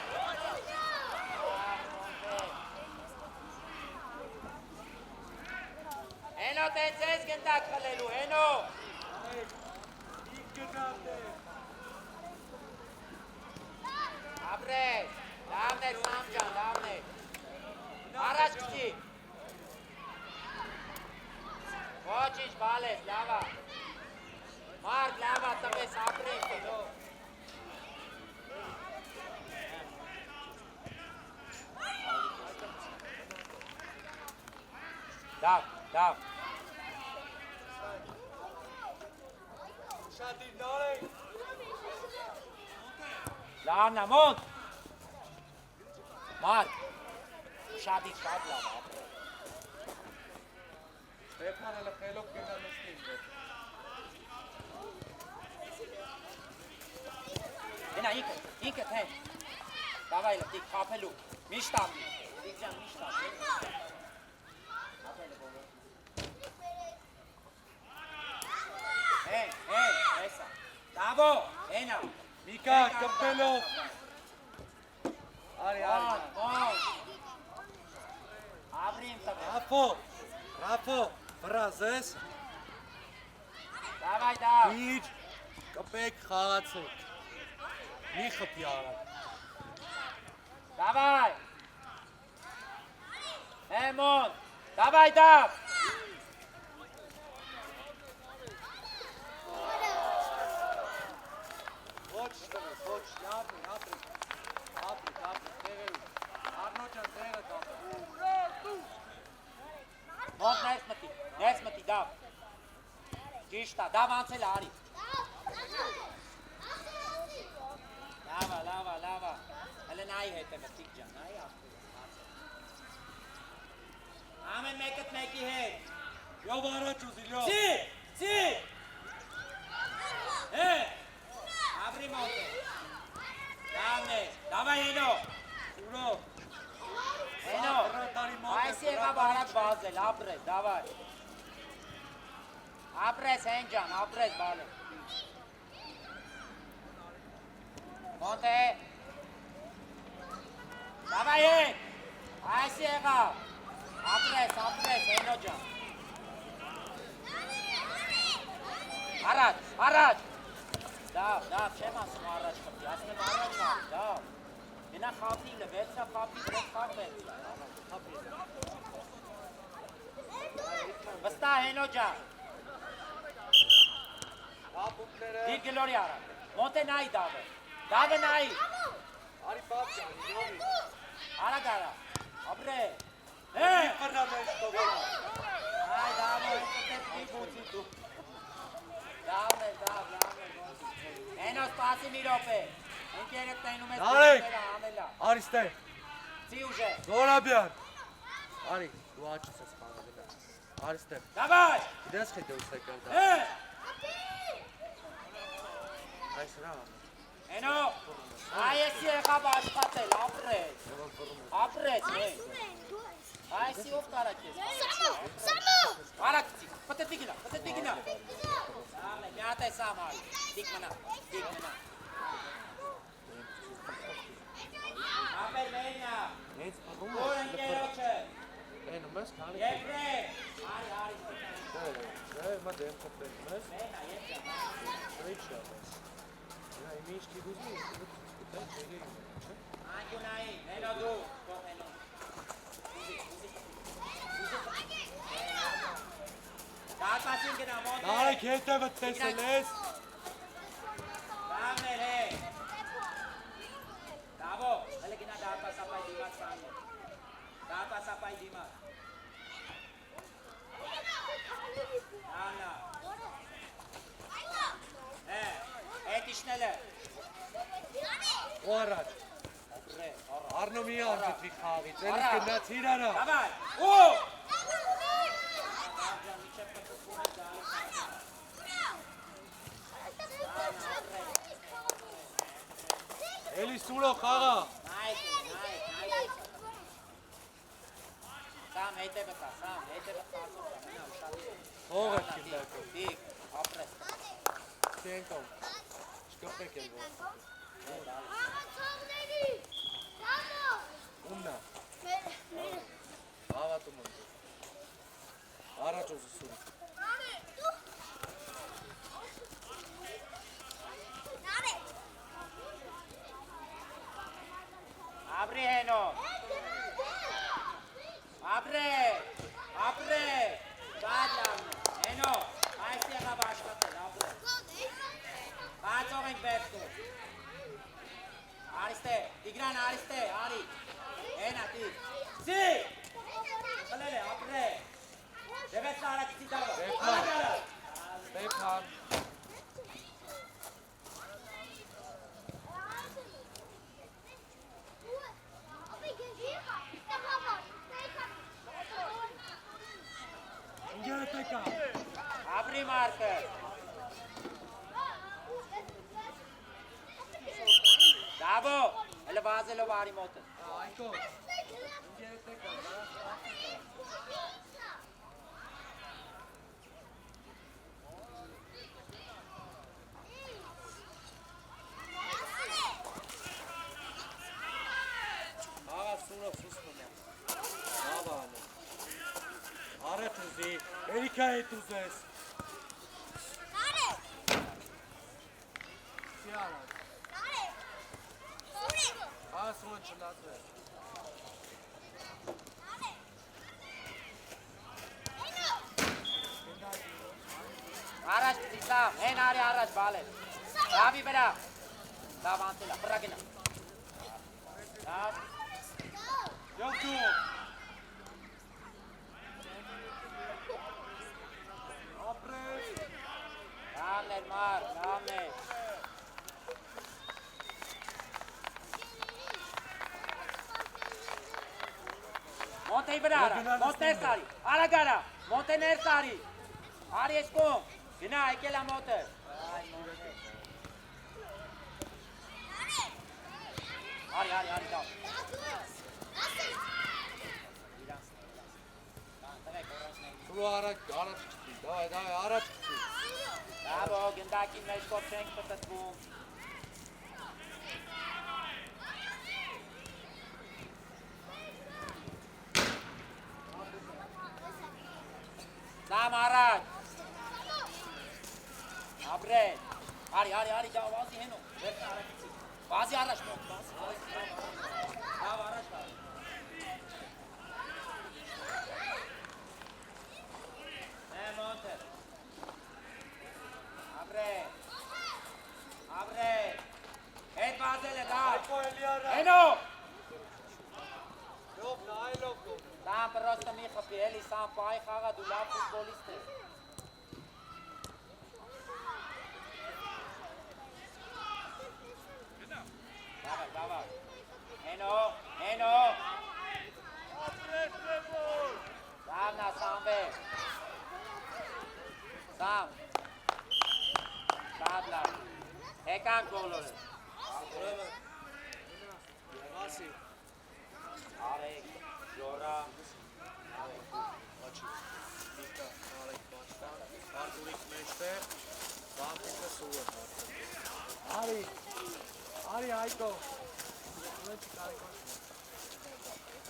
S2: Հենո տենց ես գնդակ խլելու, հենո։ Ապրեց, լավն էր Սամ ջան, լավն էր։ Առաջ գցի։ Ոչինչ, բալես, լավա։ Մարկ, լավա, տվես ապրենք հետո։ Դավ, դավ։
S1: Շատի նարեք։
S2: Լավն է, մոտ։ Մարկ, շատի շատ լավ է։
S1: Ստեփան հələ խելոք գնա նստին։
S2: Հենա, ինքը թե։ Դավայ լպտիկ, խապելու, միշտ ապի։ Դիկ ջան, միշտ ապի։ Հեն, էսա։ Դավո, հենա։
S1: Միկա, կպելով։ Արի,
S2: Ոն, Աբրիմ տղե։
S1: Ռաֆո, վրազ ես։
S2: Դավայ դավ։
S1: Իր, կպեք խաղացեք։ Մի խպի արակ։
S2: Դավայ։ Հեմոն, դավայ դավ։
S1: Ոչ շտվես, ոչ, ապրիկ, տեղերու։ Արնո ճան տեղը կապը։
S2: Մոտ ներս մտի, դավ։ Ճիշտ է, դավ անցել է, արի։ Լավա։ Հələ նայի հետ է մտիկ ջան, նայի ապրի։ Ամեն մեկըտ մեկի հետ։
S1: Լյով առաջ ուզի, լյով։
S2: Չի։ Աբրի մոտ է։ Լավն է, դավայ հենո։
S1: Ուրո։
S2: Հենո, այս եղավ արակ բազել, ապրես, դավայ։ Ապրես հեն ջան, ապրես բալը։ Մոնտե։ Դավայ հեն, այս եղավ։ Ապրես, հենո ջան։ Առաջ։ Դավ, չեմ ասում առաջ խպի, ասում եմ առաջ արի, դավ։ Ենա խապիլը, վերցա խապիլ, դες խապել։ Վստա հենո ջան։
S1: Ապուկները։
S2: Դիր գլորի արա։ Մոնտե նայի դավը։ Դավը նայի։
S1: Արի բաց անի, նորի։
S2: Արա գարա։ Ապրե։
S1: Մի խրնամ ես տողորա։
S2: Այ դավո, դեպի բուծի դու։ Դավն է, դավ։ Հենո սպասի մի րոպե։ Ընկերդ տենում ես
S1: Նարեկ։
S2: անելա։
S1: Արի ստեղ։
S2: Ծի ուժե։
S1: Զորաբյան։ Արի, դու աչս ես խաղը գնա։ Արի ստեղ։
S2: Դավայ։
S1: Գիտես խի դու ստեղ կար դա։ Այս հրա։
S2: Հենո։ Այս եղավ աշխատել, ապրեց։ Ապրեց, Այսի ով կարաք ես։
S3: Սամո։
S2: Արակցի, պտետի գնա։ Սամը, մի հատ է սամ արի։ Դիկ մնա։ Ապեր մենյա։
S1: Հենց փռում
S2: Որ ընկերոջը։
S1: Էնում ես քանի։
S2: Եփրե։ Արի։
S1: Դե, մա դեմ կոպել ես։
S2: Մենա, եփրե։
S1: Ռիչա։ Նա իմիջի գուզի, դա չէ։
S2: Անկունայի, հենո դու, կողենո։ Դարպասին գնա, մոտ է։
S1: Նարեկ հետևը տեսել ես։
S2: Դավներ է։ Դավո, հələ գնա դարպասապայ դիմաց սանյը։ Դարպասապայ դիմաց։ Դավնա։ Էտ իշնել է։
S1: Ու առաջ։ Առնու մի անջտվի խաղից, էլիս գնաց իրարա։
S2: Դավայ, ու։
S1: Էլիս ուրո խաղա։
S2: Նայք։ Սամ, հետևը կա, խասով կա, մենա ուշադիր։
S1: Հողը քիլակը։
S2: Դիկ, ապրես։
S1: Չենկով։ Չկպեք էլ որ։
S3: Աղացողների։ Սամո։
S1: Ումնա։
S3: Մեր։
S1: Հավատում եմ։ Առաջ ուզում։
S2: Ապրի հենո։ Ապրե։ Բադ լավն է։ Հենո, այս եղավ աշխատել, ապրե։ Բացող ենք բերտում։ Արիստե, Տիգրան Արիստե, արի։ Հենա, տիգ։ Սի։ Խլել է, ապրե։ Դևեց արակցի դավը։
S1: Ստեփան։ Ինգերտեկա։
S2: Ապրի մարկը։ Դավո, հələ վազելով արի մոտը։
S1: Այկո։ Ինգերտեկա։ Սուրով սուսնում է։ Հավանը։ Առաջ ուզի, Էրիկա հետ ուզես։ Սի առաջ։ Սուրը չլացվես։
S2: Առաջ ծիսավ, հեն արի առաջ բալել։ Դավի վրա։ Դավ անցելա, բրա գնա։ Դավ։
S1: Յոթու։ Ապրես։
S2: Դավներ մար, դավներ։ Մոնտեի վրա արա, մոնտեր սարի, արագարա, մոնտեներ սարի, արի ես կոմ, գնա, եկել է մոտը։ Արի, դավ։
S1: Սուրո առաջ չծի, դավայ, առաջ չծի։
S2: Դավո, գնդակին մեջ կով չենք պտտվում։ Սամ առաջ։ Ապրե։ Արի, դավ, վազի հենո, վերցը առաջիցի։ Վազի առաջ մոտ, դավ առաջ դավ։ Մոնտե։ Ապրե։ Հետ վազել է դա։
S1: Այկո Էլիարա։
S2: Հենո։
S1: Լով նայելով դու։
S2: Սամ պրոստը մի խփի, էլի սամ պայի խաղա, դու լավ ֆուտբոլիստ ես։ Դավայ։ Հենո։ Սամնա, Սամվեր։ Սամ։ Շատ լավ։ Հեկան գոլորը։
S1: Ուրեմն։ Վասի։
S2: Արեք, Ժորա։
S1: Աչի։ Միկա, Արեք Պաշտան, Արտուրիկ մեջտեղ, Բամբիկը սուրը։ Արի Այկո։ Ուրեմն կարի կաշ։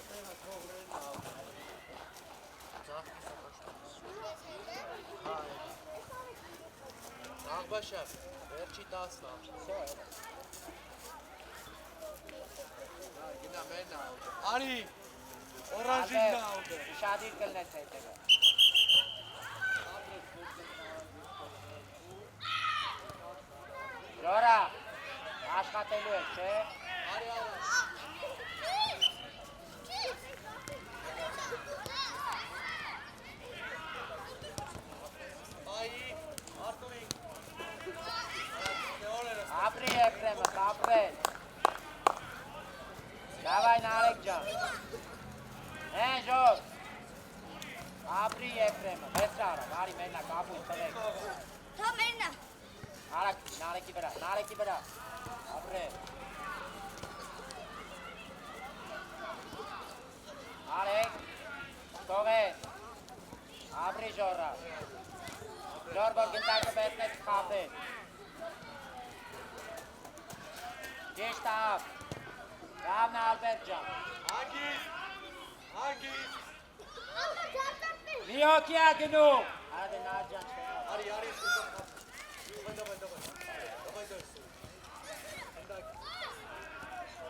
S1: Տենա թողրեն ավ։ Ձախքի սակաշտան։ Աղբաշավ, վերջի 10 լավ։ Գնա մեն աուտը։ Արի, օրանժին աուտը։
S2: Ուշադիր կլնես հետևը։ Ժորա, աշխատելու ես, չէ։
S1: Արի առաջ։ Բայի, Արտուրիկ։
S2: Ապրի Եփրեմը, ապրել։ Դավայ Նարեկ ջան։ Հեն Ժոր։ Ապրի Եփրեմը, բեսր արա, բարի մեննա, կապույտ տվեք։
S3: Թա մեննա։
S2: Արակ, Նարեկի վրա, ապրել։ Արեք, թողեն, ապրի Ժորա։ Ժոր, որ գնդակը բեսնեց խապել։ Ճիշտ ավ, լավն Ալբերտ ջան։
S1: Հագիս։
S2: Մի հոգի ա գնում։ Արադե նար ջան չկա։
S1: Արի,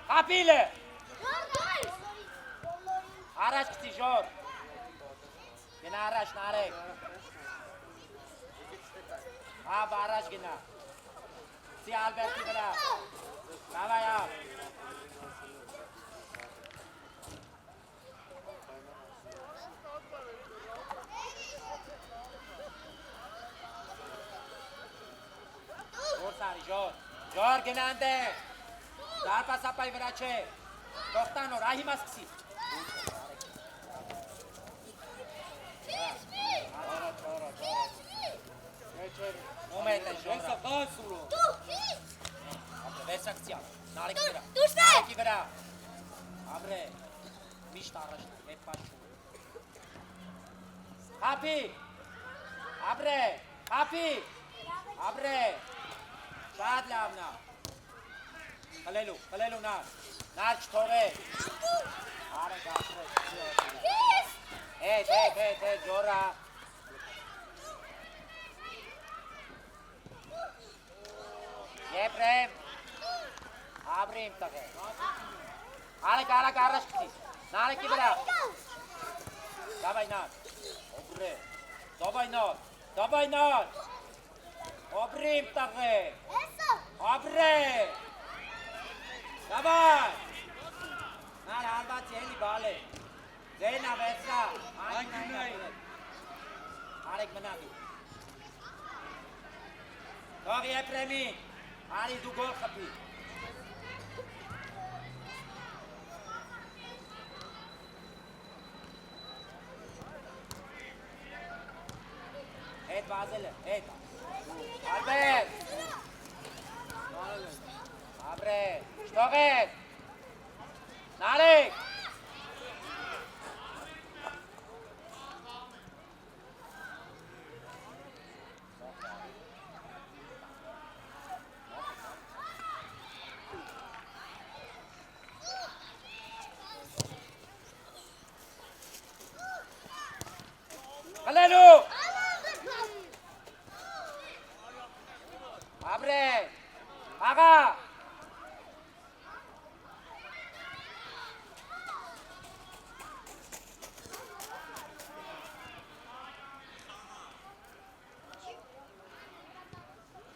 S2: Հապիլ է։ Առաջ կցի Ժոր։ Գնա առաջ Նարեկ։ Հապ առաջ գնա։ Կցի Ալբերտի վրա։ Դավայ ավ։ Ժոր գնանդ է, դարպասապայի վրա չէ, կողտանոր, ահիմա սկսի։ Ում էտ է ժորա։ Վերսակցյալ, նարեկի վրա, աբրե, միշտ առաջն, մետ պաշում։ Հապի, աբրե, շատ լավն է։ Խլելու նար չթողե։ Արեք ապրեք։ Հետ, Ժորա։ Եփրեմ, աբրի իմ տղե։ Արեք առաջ կցի, նարեկի վրա։ Դավայ նար, դավայ նար, օբրի իմ տղե, ապրե, դավայ, նար հալված ելի բալ է, ձենա վերցա, արեք մնագի, թող Եփրեմի, արի դու գոլ խպի, հետ վազել է, հետ, Ալբերտ, ապրե, շտողետ, նարեք, խլելու, ապրե, աղա,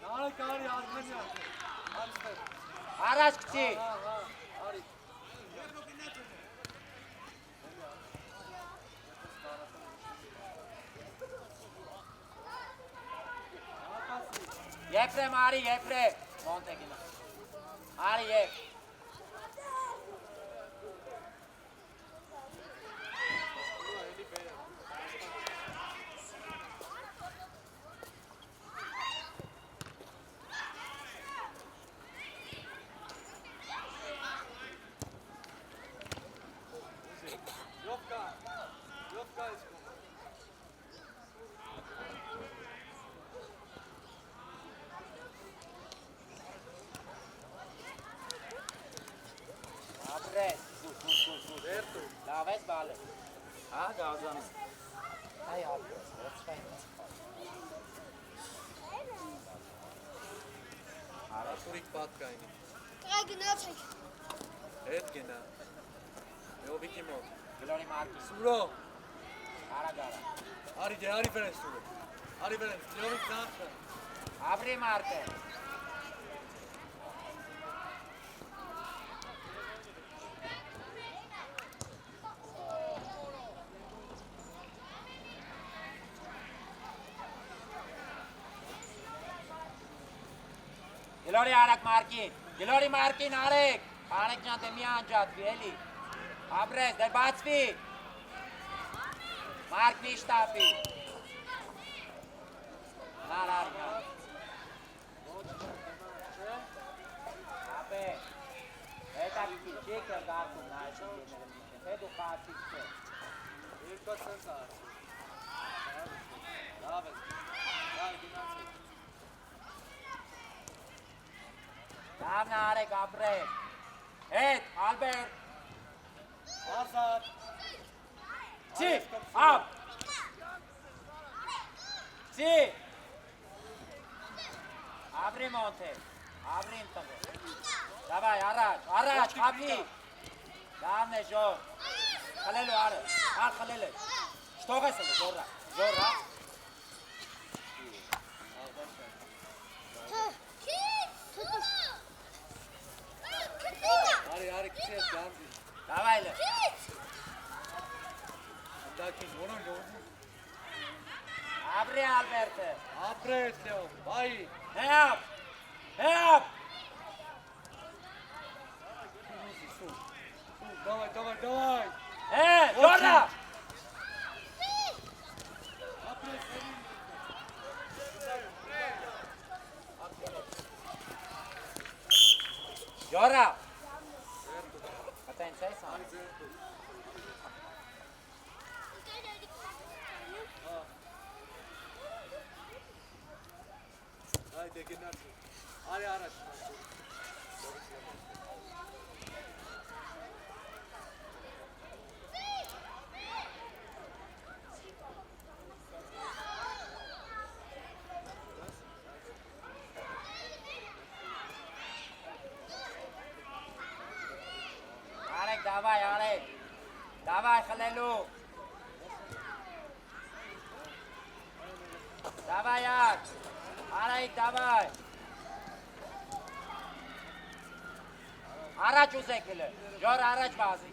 S1: Նարեկ արի Արմենիա, անստեղ,
S2: Առաջ գցի։
S1: Արի։
S2: Եփրեմ, արի, եփրեմ։ Մոնտեգինա։ Արի, եփ։
S1: Յովկա ես կոմ։
S2: Ապրես։
S1: Վերտու։
S2: Լավ ես բալը։ Հա, գազանս։ Հայ ապրես, ոչխային ես։
S1: Ուրիկ պատկայնի։
S3: Կղա գնացեք։
S1: Հետ գնա։ Յովիկի մոտ։
S2: Գլորի մարկիս։
S1: Սուրո։
S2: Արա գարա։
S1: Արի դե արի վրեն սուրո։ Արի վրեն, յովիկ ծախը։
S2: Ապրի մարկը։ Գլորի արակ մարկին, գլորի մարկին արեք, արեք ճան դե մի անջատվի, էլի, ապրես, դե բացվի, մարկ մի շտապի, նար արի, ապե, հետա կիքի, չիքը գարդում նայշում գեները միշեն, հետու խացիկ չէ,
S1: Երկա սենց արի։ Լավ ես, լավ գնացեք։
S2: լավն արեք, ապրեք, հետ, ալբեր,
S1: Ազատ։
S2: Ci, up. Ci. Apri Monte. Apri ինտեղ։ Davay, առաջ, ապի։ Լավն է, ժոր։ Խլելու արը, ար խլել է։ Շտող ես էլ, ժորա, ժորա։
S1: Արի քիչ ես գանձի։
S2: Davay լը։
S1: Դակին որոն լոզ։
S2: Ապրի Ալբերտը։
S1: Ապրես Լեո, բայ։
S2: Help. Help.
S1: Давай։
S2: Ժորա։
S1: Ապրես։
S2: Ժորա։ Atենց ես ան։
S1: Haydi göndersin. Arı araç.
S2: Arek, davay, Arek. Davay, xalelu. Davay, Arek, davay. Araç uzekli. Jor araç bazı.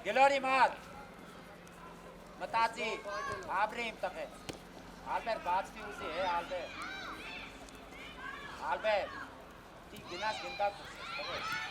S2: Glory mat. Matazi. Abrim tafe. Albert bazı uzi he Albert. Albert. Ti ginas ginda tafe.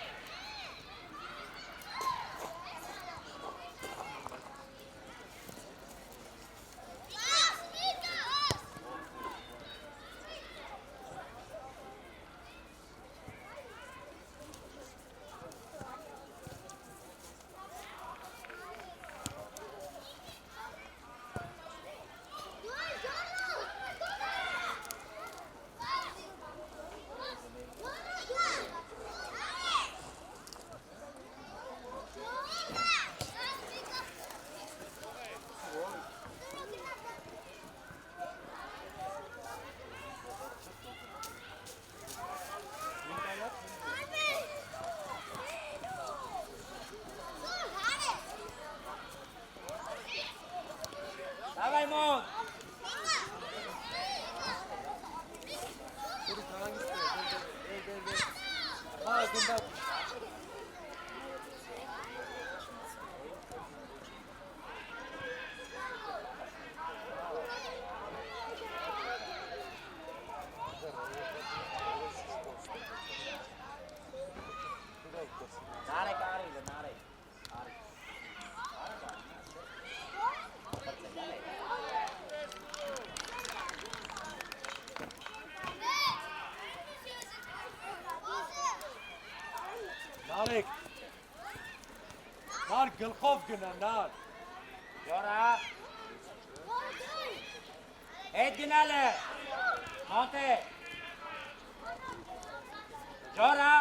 S2: Davay Mon.
S1: Çocuk hangisi? գլխով գնանալ։
S2: Ջորա։ Հետ գնալը։ Մոնտե։ Ջորա։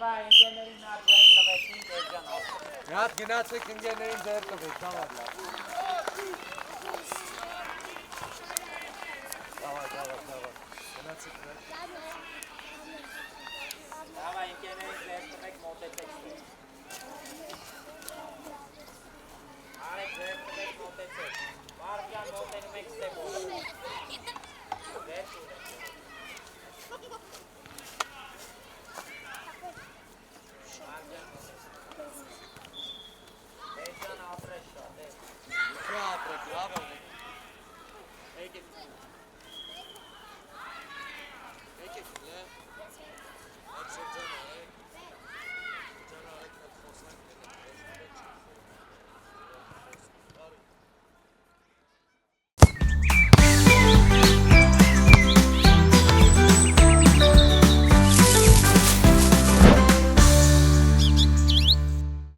S2: Դավա, ինքեներին արձեք տվեցին դերջան ասում։
S1: Մի հատ գնացեք ընկերներին ձեր տվեք, դավա լավ։ Գնացեք ձեր։
S2: Դավա, ինքեներին ձեր տվեք մոտեցեք ստեղ։ Արեք ձեր տվեք մոտեցեք։ Վարկյան մոտենում եք ստեղ ոլը։ Ձեր շուրեք։ Դերջան ապրես շատ է։